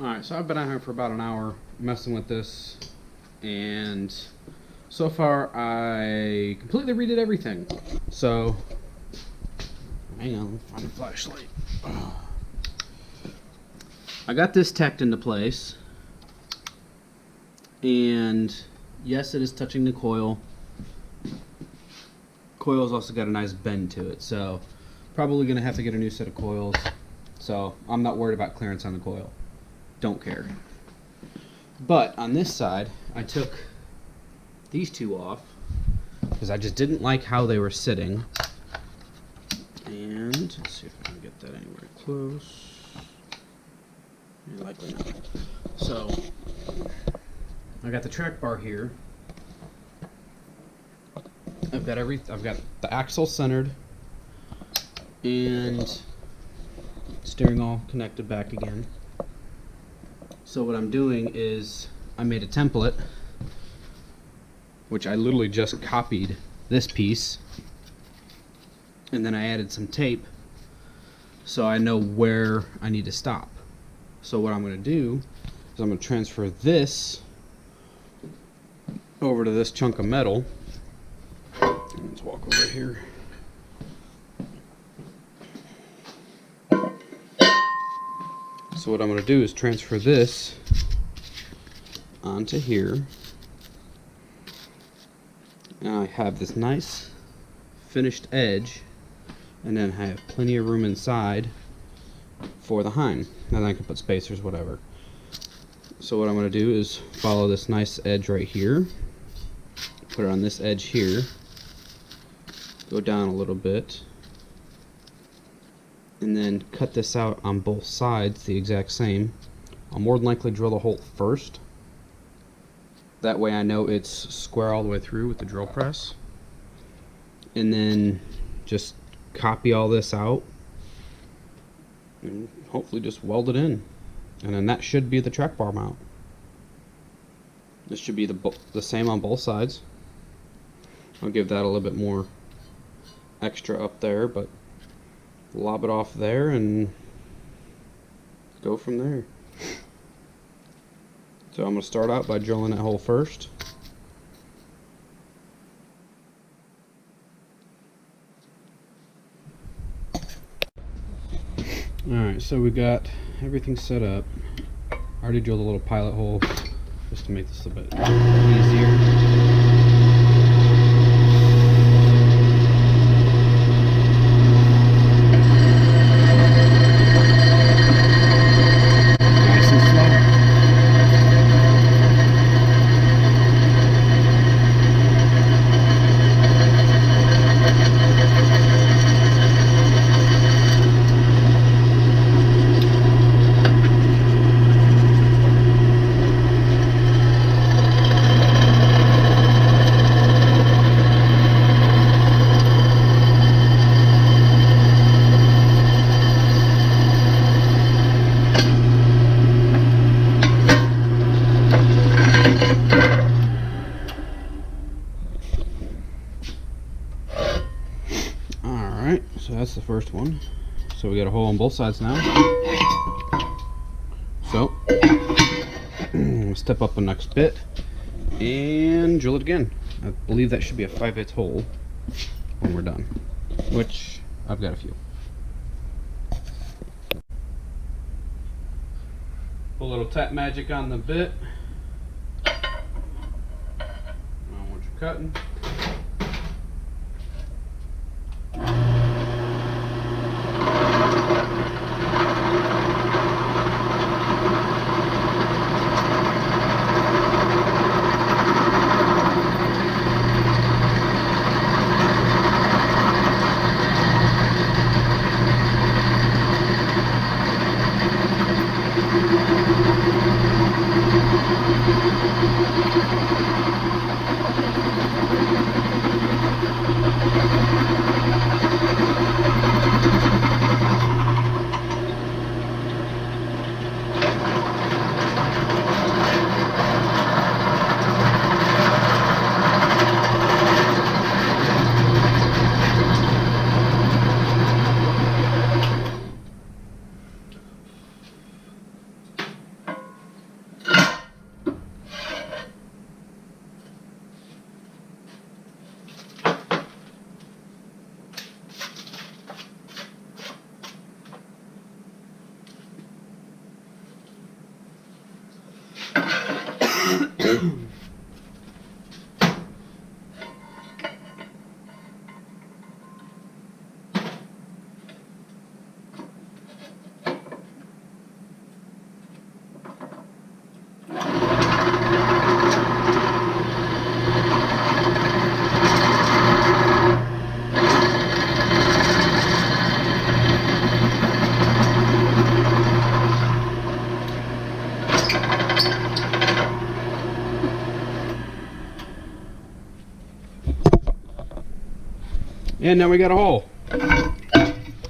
Alright, so I've been out here for about an hour messing with this, and so far I completely redid everything. So, hang on, let me find a flashlight. I got this tacked into place, and yes, it is touching the coil. Coil's also got a nice bend to it, so probably going to have to get a new set of coils. So I'm not worried about clearance on the coil. Don't care. But on this side, I took these two off because I just didn't like how they were sitting. And let's see if I can get that anywhere close. Yeah, likely not. So I got the track bar here. I've got the axle centered and steering all connected back again. So what I'm doing is I made a template, which I literally just copied this piece, and then I added some tape so I know where I need to stop. So what I'm going to do is I'm going to transfer this over to this chunk of metal. Let's walk over here. So what I'm going to do is transfer this onto here. Now I have this nice finished edge, and then I have plenty of room inside for the Heim. And then I can put spacers, whatever. So what I'm going to do is follow this nice edge right here, put it on this edge here, go down a little bit, and then cut this out on both sides the exact same. I'll more than likely drill the hole first. That way I know it's square all the way through with the drill press. And then just copy all this out and hopefully just weld it in. And then that should be the track bar mount. This should be the same on both sides. I'll give that a little bit more extra up there, but lob it off there and go from there. So I'm going to start out by drilling that hole first. Alright, so we got everything set up. I already drilled a little pilot hole just to make this a bit easier. So that's the first one. So we got a hole on both sides now. So we'll step up the next bit and drill it again. I believe that should be a 5/8 hole when we're done, which I've got a few. Put a little tap magic on the bit on what you're cutting. And now we got a hole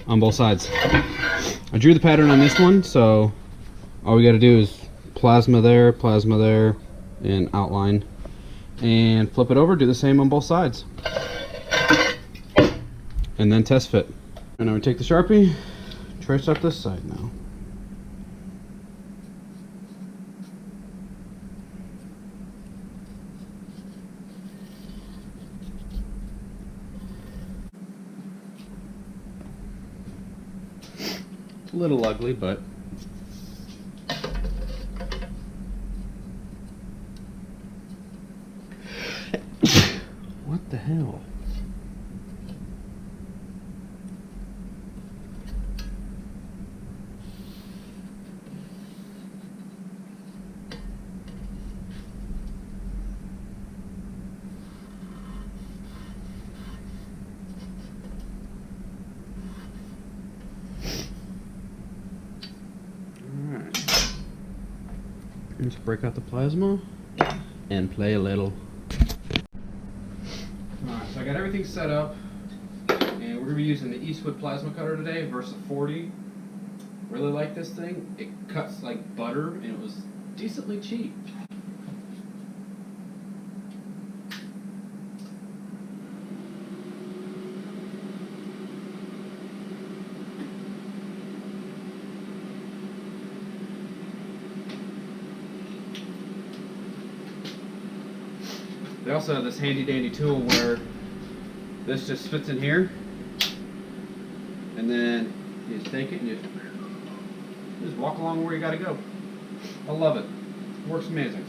on both sides. I drew the pattern on this one, so all we got to do is plasma there, and outline. And flip it over, do the same on both sides. And then test fit. And now we take the Sharpie, trace up this side now. A little ugly, but what the hell? Let's break out the plasma and play a little. Alright, so I got everything set up, and we're going to be using the Eastwood plasma cutter today, Versa 40. Really like this thing. It cuts like butter, and it was decently cheap. They also have this handy dandy tool where this just fits in here, and then you just take it and you just walk along where you gotta go. I love it. It works amazing.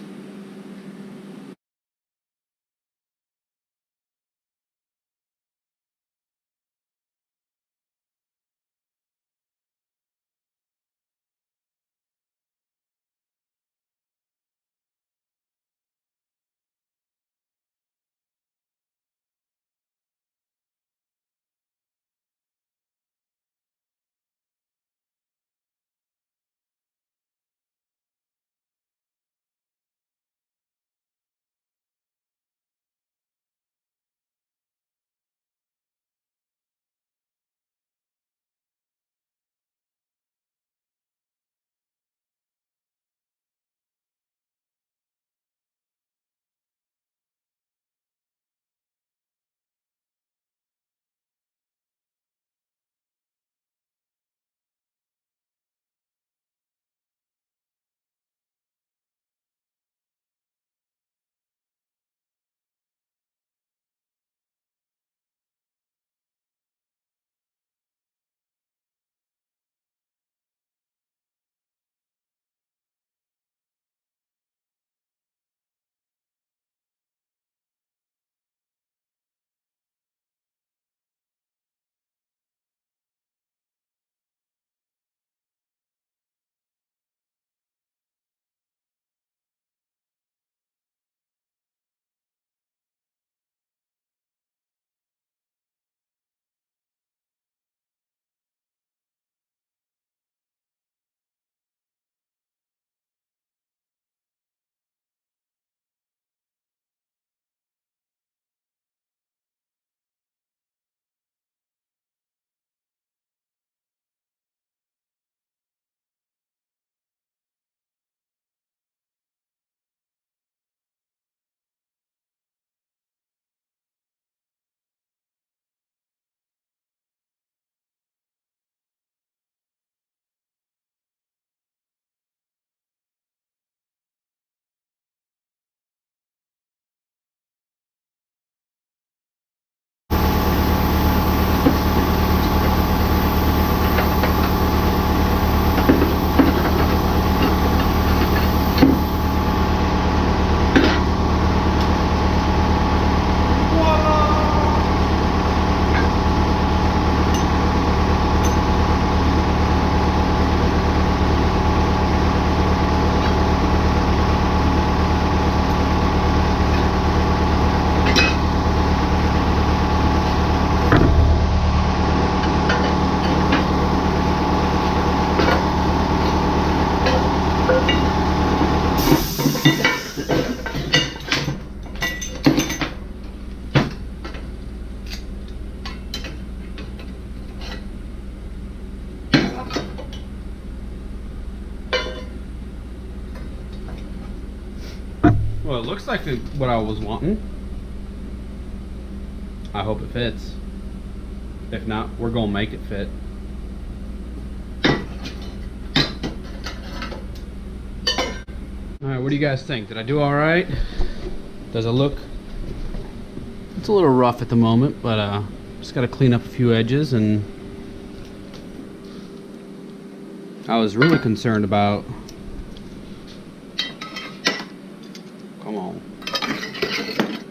Well, it looks like what I was wanting. I hope it fits. If not, we're gonna make it fit. Alright, what do you guys think? Did I do alright? Does it look? It's a little rough at the moment, but just gotta clean up a few edges. And I was really concerned about, come on,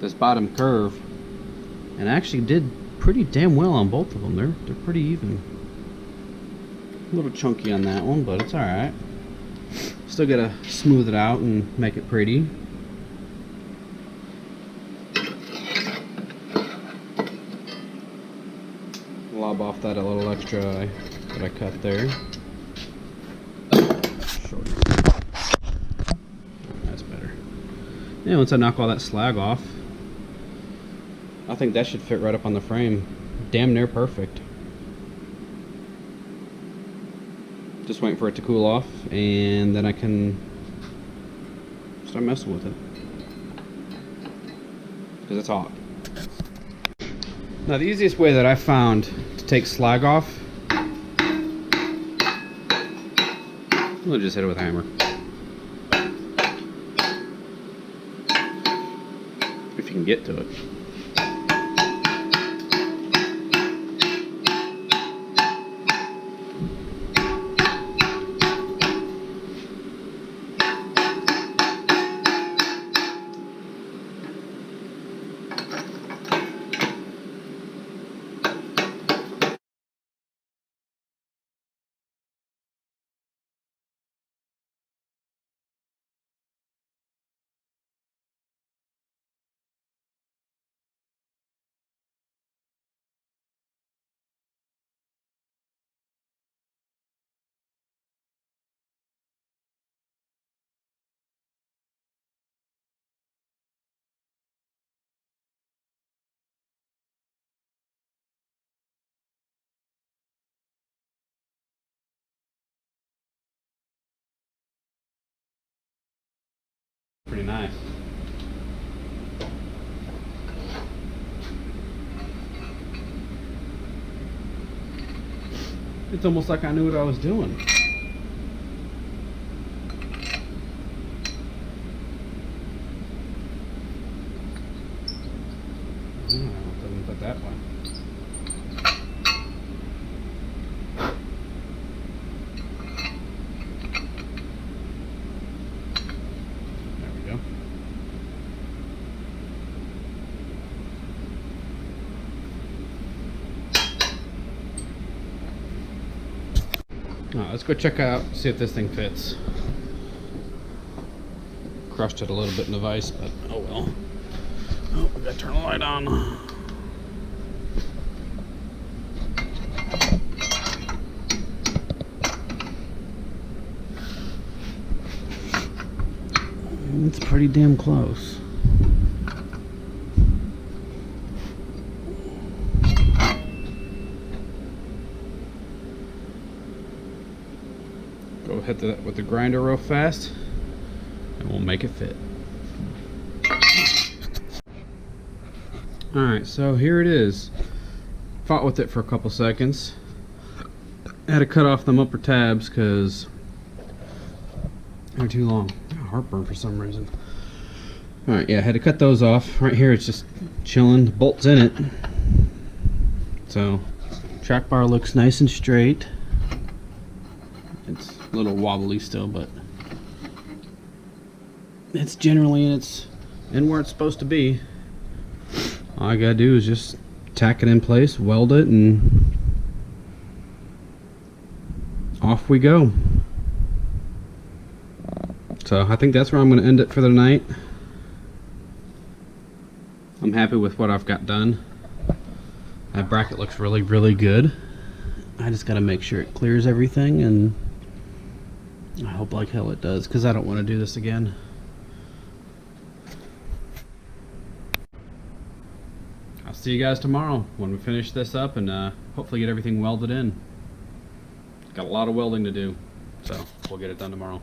this bottom curve, and I actually did pretty damn well on both of them. They're pretty even. A little chunky on that one, but it's alright. Still gotta smooth it out and make it pretty. Lob off that a little extra that I cut there. That's better. Yeah, once I knock all that slag off, I think that should fit right up on the frame. Damn near perfect. Just waiting for it to cool off, and then I can start messing with it. Because it's hot. Now the easiest way that I found to take slag off, we'll just hit it with a hammer. If you can get to it. Pretty nice. It's almost like I knew what I was doing. It doesn't put that way. Let's go check out, see if this thing fits. Crushed it a little bit in the vise, but oh well. Oh, we gotta turn the light on. It's pretty damn close. Go hit that with the grinder real fast, and we'll make it fit. Alright, so here it is. Fought with it for a couple seconds. Had to cut off them upper tabs because they're too long. Heartburn for some reason. Alright, yeah, had to cut those off. Right here it's just chilling. The bolt's in it. So, track bar looks nice and straight. It's a little wobbly still, but it's generally in where it's supposed to be. All I gotta do is just tack it in place, weld it, and off we go. So I think that's where I'm gonna end it for the night. I'm happy with what I've got done. That bracket looks really, really good. I just gotta make sure it clears everything, and I hope like hell it does, because I don't want to do this again. I'll see you guys tomorrow when we finish this up and hopefully get everything welded in. Got a lot of welding to do, so we'll get it done tomorrow.